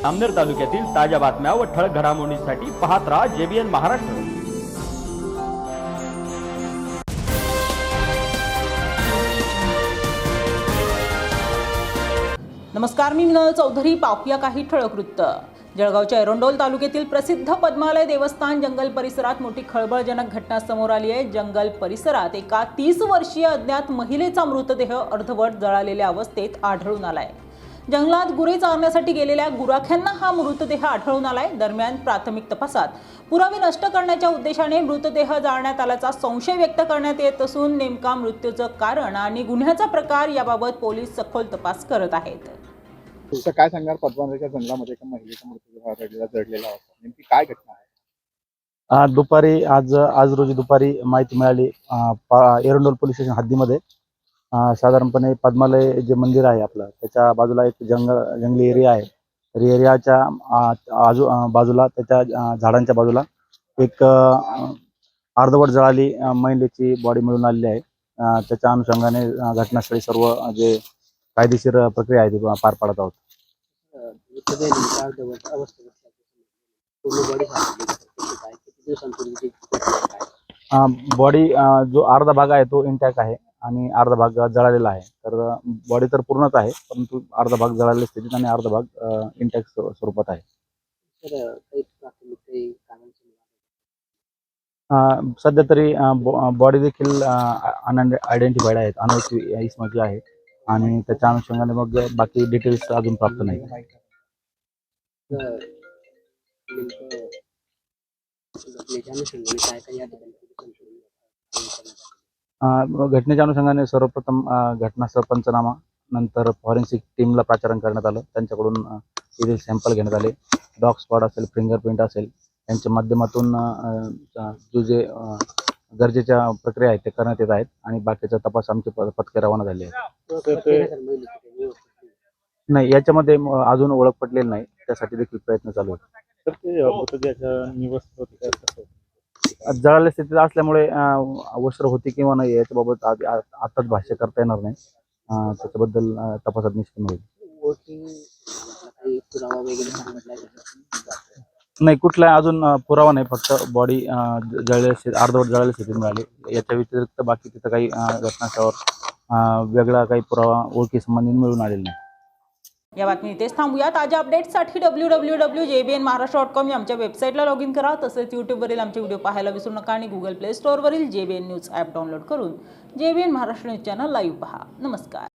अमनेर तालुक्यातील ताज्या बातम्या व ठळक घडामोडींसाठी पाहत राहा JBN महाराष्ट्र। नमस्कार, मी मिनल चौधरी। पाहूया काही ठळक वृत्त। जळगावच्या एरंडोल तालुक्यातील प्रसिद्ध पद्मालय देवस्थान जंगल परिसरात मोठी खळबळजनक घटना समोर आली आहे। जंगल परिसरात एका 30 वर्षीय अज्ञात महिलेचा मृतदेह अर्धवट जळालेल्या अवस्थेत आढळून आलाय। जंगलात गुरे चारण्यासाठी गेलेल्या गुराख्यांना हा मृतदेह आढळून आलाय। दरम्यान प्राथमिक तपासात पुरावे नष्ट करण्याच्या उद्देशाने मृतदेह जाळण्यात आल्याचा संशय व्यक्त करण्यात येत असून नेमका मृत्यूचं कारण आणि गुन्ह्याचा प्रकार याबाबत पोलीस सखोल तपास करत आहेत। तुमचं काय सांगणार? पद्मालयच्या जंगलामध्ये एका महिलेचा मृतदेह जळलेला होता, नेमकी काय घटना आहे? दुपारी आज रोजी दुपारी माहिती मिळाली एरंडोल पोलीस स्टेशन हद्दीमध्ये साधारणपणे पद्मालय जे मंदिर आहे आपलं त्याच्या बाजूला एक जंगली एरिया आहे। तर एरियाच्या बाजूला त्याच्या झाडांच्या बाजूला एक अर्धवट जळाली महिलेची बॉडी मिळून आलेली आहे। त्याच्या अनुषंगाने घटनास्थळी सर्व जे कायदेशीर प्रक्रिया आहे ती पार पाडत आहोत। बॉडी जो अर्धा भाग आहे तो इंटॅक्ट आहे आणि अर्धा भाग जळालेला आहे। तर बॉडी तर पूर्णच आहे, परंतु अर्धा भाग जळालेल्या स्थितीत आणि अर्धा भाग इंटॅक्ट स्वरूपात आहे। सध्या तरी बॉडी देखील अनआयडेंटिफाईड आहेत, अनोळखी इसमाची आहे आणि त्याच्या अनुषंगाने मग बाकी डिटेल्स अजून प्राप्त नाही। घटनेच्या अनुषंगाने सर्वप्रथम घटनास्थळ पंचनामा, नंतर फॉरेन्सिक टीमला पाचारण करण्यात आलं। त्यांच्याकडून इथे सॅम्पल घेण्यात आले। डॉग स्पॉट असेल, फिंगरप्रिंट असेल, यांच्या माध्यमातून जे गरजेच्या प्रक्रिया आहेत ते करण्यात येत आहेत आणि बाकीचा तपास आमचे पथके रवाना झाले आहेत। नाही, याच्यामध्ये अजून ओळख पटलेली नाही, त्यासाठी देखील प्रयत्न चालू आहेत। जळालेल्या स्थितीत असल्यामुळे अवसर होती किंवा नाही याच्याबाबत आताच भाष्य करता येणार नाही। त्याच्याबद्दल तपासात निष्पन्न होईल। नाही, कुठला अजून पुरावा नाही, फक्त बॉडी अर्धवट जळालेल्या स्थितीत मिळाली। याच्या व्यतिरिक्त बाकी तिथं काही घटनास्थळावर वेगळा काही पुरावा ओळखी संबंधी मिळून आलेला नाही। या बातमी इथेच थांबूया। ताज्या अपडेट्ससाठी www.jbnmaharashtra.com या आमच्या वेबसाईटला लॉग इन करा। तसेच यूट्यूबवरील आमचे व्हिडिओ पाहायला विसरू नका आणि गुगल प्ले स्टोअरवरील JBN न्यूज ॲप डाउनलोड करून JBN Maharashtra news channel live पहा। नमस्कार।